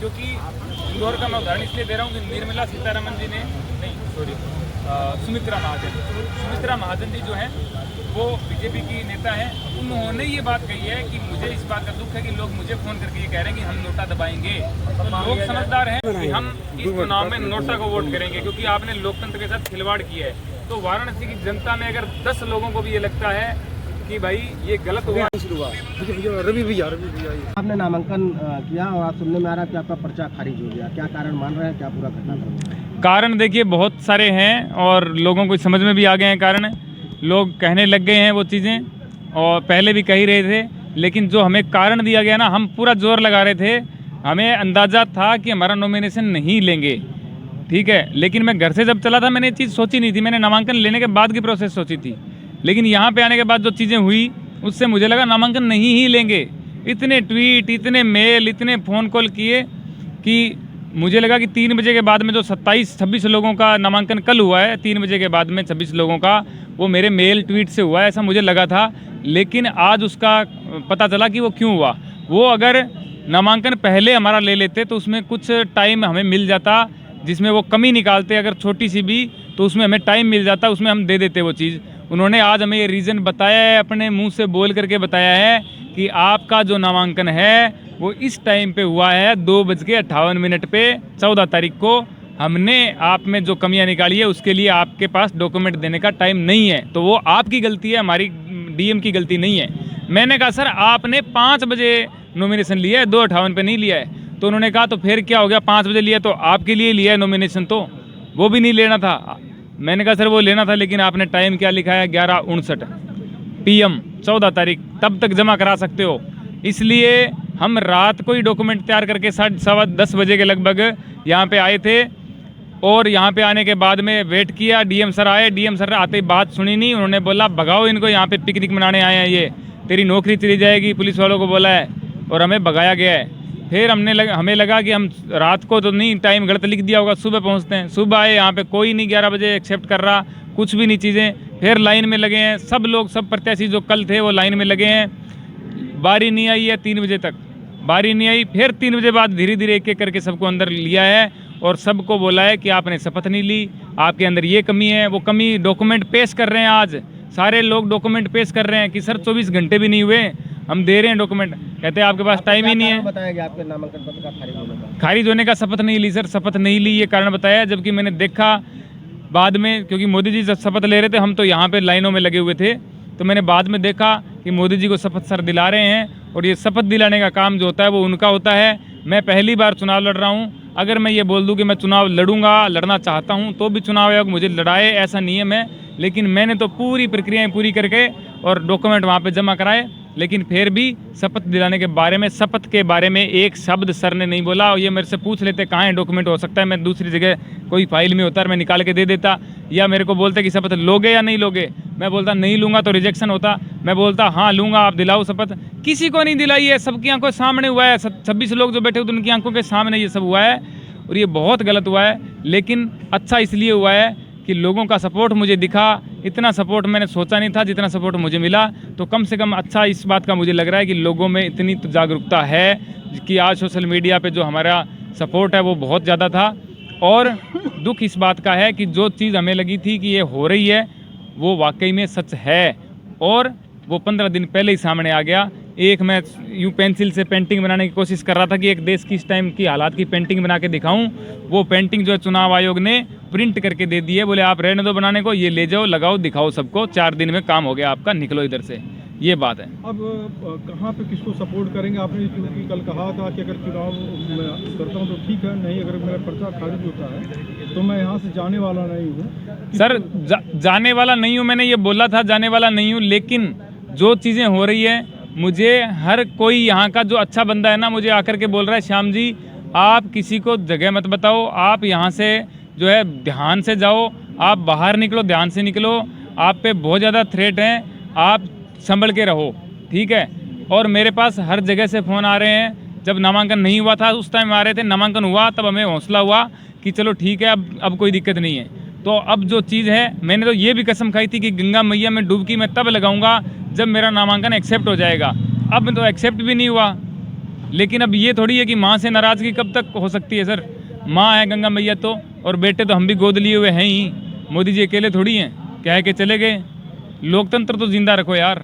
क्योंकि इंदौर का मैं उदाहरण इसलिए दे रहा हूँ कि निर्मला सीतारमण जी ने सुमित्रा महाजन जी जो हैं वो बीजेपी की नेता हैं, उन्होंने ये बात कही है कि मुझे इस बात का दुख है कि लोग मुझे फ़ोन करके ये कह रहे हैं कि हम नोटा दबाएंगे। तो लोग समझदार हैं कि हम इस चुनाव में नोटा को वोट करेंगे, क्योंकि आपने लोकतंत्र के साथ खिलवाड़ किया है। तो वाराणसी की जनता में अगर 10 लोगों को भी ये लगता है कि भाई ये गलत हुआ। रवि भैया आपने नामांकन किया और आज सुनने में आ रहा है कि आपका पर्चा खारिज हो गया, क्या कारण मान रहे हैं, क्या पूरा घटनाक्रम? कारण देखिए बहुत सारे हैं और लोगों को समझ में भी आ गए हैं कारण। लोग कहने लग गए हैं वो चीज़ें, और पहले भी कह ही रहे थे, लेकिन जो हमें कारण दिया गया ना, हम पूरा जोर लगा रहे थे। हमें अंदाज़ा था कि हमारा नॉमिनेशन नहीं लेंगे, ठीक है, लेकिन मैं घर से जब चला था मैंने ये चीज़ सोची नहीं थी। मैंने नामांकन लेने के बाद की प्रोसेस सोची थी, लेकिन यहाँ पे आने के बाद जो चीज़ें हुई उससे मुझे लगा नामांकन नहीं ही लेंगे। इतने ट्वीट, इतने मेल, इतने फ़ोन कॉल किए कि मुझे लगा कि 3 बजे के बाद में जो 27-26 लोगों का नामांकन कल हुआ है, 3 बजे के बाद में 26 लोगों का वो मेरे मेल ट्वीट से हुआ है, ऐसा मुझे लगा था। लेकिन आज उसका पता चला कि वो क्यों हुआ। वो अगर नामांकन पहले हमारा ले लेते तो उसमें कुछ टाइम हमें मिल जाता, जिसमें वो कमी निकालते अगर छोटी सी भी, तो उसमें हमें टाइम मिल जाता, उसमें हम दे देते वो चीज़। उन्होंने आज हमें ये रीज़न बताया है, अपने मुंह से बोल करके बताया है कि आपका जो नामांकन है वो इस टाइम पे हुआ है 2:58 पे 14 तारीख को। हमने आप में जो कमियां निकाली है उसके लिए आपके पास डॉक्यूमेंट देने का टाइम नहीं है, तो वो आपकी गलती है, हमारी डीएम की गलती नहीं है। मैंने कहा सर आपने 5 बजे नॉमिनेशन लिया है, 2:58 पे नहीं लिया है। तो उन्होंने कहा तो फिर क्या हो गया, 5 बजे लिया तो आपके लिए लिया है नॉमिनेशन, तो वो भी नहीं लेना था। मैंने कहा सर वो लेना था, लेकिन आपने टाइम क्या लिखा है, 11:59 PM 14 तारीख, तब तक जमा करा सकते हो। इसलिए हम रात को ही डॉक्यूमेंट तैयार करके 10:15 बजे के लगभग यहाँ पे आए थे, और यहाँ पे आने के बाद में वेट किया। डीएम सर आए, डीएम सर आते ही बात सुनी नहीं, उन्होंने बोला भगाओ इनको, यहाँ पे पिकनिक मनाने आए हैं, ये तेरी नौकरी चली जाएगी, पुलिस वालों को बोला है, और हमें भगाया गया है। फिर हमें लगा कि हम रात को तो नहीं, टाइम गलत लिख दिया होगा, सुबह पहुँचते हैं। सुबह आए, यहाँ पे कोई नहीं 11 बजे एक्सेप्ट कर रहा, कुछ भी नहीं चीज़ें। फिर लाइन में लगे हैं सब लोग, सब प्रत्याशी जो कल थे वो लाइन में लगे हैं। बारी नहीं आई है 3 बजे तक, बारी नहीं आई। फिर 3 बजे बाद धीरे धीरे एक एक करके सबको अंदर लिया है और सबको बोला है कि आपने शपथ नहीं ली, आपके अंदर ये कमी है, वो कमी। डॉक्यूमेंट पेश कर रहे हैं, आज सारे लोग डॉक्यूमेंट पेश कर रहे हैं कि सर 24 घंटे भी नहीं हुए, हम दे रहे हैं डॉक्यूमेंट। कहते हैं आपके पास टाइम ही नहीं है। बताया गया आपके नामांकन पत्र का खारिज होने का शपथ नहीं ली सर, शपथ नहीं ली ये कारण बताया। जबकि मैंने देखा बाद में, क्योंकि मोदी जी जब शपथ ले रहे थे हम तो यहाँ पे लाइनों में लगे हुए थे, तो मैंने बाद में देखा कि मोदी जी को शपथ सर दिला रहे हैं, और ये शपथ दिलाने का काम जो होता है वो उनका होता है। मैं पहली बार चुनाव लड़ रहा हूँ, अगर मैं ये बोल दूँ कि मैं चुनाव लड़ूंगा, लड़ना चाहता हूँ, तो भी चुनाव आयोग मुझे लड़ाए, ऐसा नहीं है मैं। लेकिन मैंने तो पूरी प्रक्रियाएं पूरी करके और डॉक्यूमेंट वहाँ पे जमा कराए, लेकिन फिर भी शपथ दिलाने के बारे में, शपथ के बारे में एक शब्द सर ने नहीं बोला। और ये मेरे से पूछ लेते कहाँ है डॉक्यूमेंट, हो सकता है मैं दूसरी जगह कोई फाइल में होता है, मैं निकाल के दे देता, या मेरे को बोलते कि शपथ लोगे या नहीं लोगे। मैं बोलता नहीं लूँगा तो रिजेक्शन होता, मैं बोलता हाँ लूँगा, आप दिलाओ शपथ। किसी को नहीं दिलाई है, सबकी आंखों के सामने हुआ है। 26 लोग जो बैठे हुए उनकी आंखों के सामने ये सब हुआ है, और ये बहुत गलत हुआ है। लेकिन अच्छा इसलिए हुआ है कि लोगों का सपोर्ट मुझे दिखा। इतना सपोर्ट मैंने सोचा नहीं था जितना सपोर्ट मुझे मिला, तो कम से कम अच्छा इस बात का मुझे लग रहा है कि लोगों में इतनी तो जागरूकता है कि आज सोशल मीडिया पे जो हमारा सपोर्ट है वो बहुत ज़्यादा था। और दुख इस बात का है कि जो चीज़ हमें लगी थी कि ये हो रही है वो वाकई में सच है, और वो 15 दिन पहले ही सामने आ गया। एक मैं यूँ पेंसिल से पेंटिंग बनाने की कोशिश कर रहा था कि एक देश की इस टाइम की हालात की पेंटिंग बना के दिखाऊं। वो पेंटिंग जो है चुनाव आयोग ने प्रिंट करके दे दी है, बोले आप रहने दो बनाने को, ये ले जाओ, लगाओ, दिखाओ सबको, 4 दिन में काम हो गया आपका, निकलो इधर से। ये बात है। अब कहाँ पे किसको सपोर्ट करेंगे? आपने क्योंकि कल कहा था कि अगर चुनाव मैं करता हूँ तो ठीक है, नहीं अगर मेरा पर्चा खारिज होता है तो मैं यहाँ से जाने वाला नहीं हूँ। सर जाने वाला नहीं हूँ, मैंने ये बोला था जाने वाला नहीं हूँ, लेकिन जो चीज़ें हो रही है, मुझे हर कोई यहाँ का जो अच्छा बंदा है ना, मुझे आकर के बोल रहा है श्याम जी आप किसी को जगह मत बताओ, आप यहाँ से जो है ध्यान से जाओ, आप बाहर निकलो, ध्यान से निकलो, आप पे बहुत ज़्यादा थ्रेट हैं, आप संभल के रहो, ठीक है। और मेरे पास हर जगह से फ़ोन आ रहे हैं। जब नामांकन नहीं हुआ था उस टाइम आ रहे थे, नामांकन हुआ तब हमें हौसला हुआ कि चलो ठीक है, अब कोई दिक्कत नहीं है। तो अब जो चीज़ है, मैंने तो ये भी कसम खाई थी कि गंगा मैया में डुबकी मैं तब लगाऊंगा जब मेरा नामांकन एक्सेप्ट हो जाएगा। अब तो एक्सेप्ट भी नहीं हुआ, लेकिन अब ये थोड़ी है कि माँ से नाराज़गी कब तक हो सकती है सर। माँ है गंगा मैया तो, और बेटे तो हम भी गोद लिए हुए हैं ही। मोदी जी अकेले थोड़ी हैं, कह के चले गए। लोकतंत्र तो जिंदा रखो यार।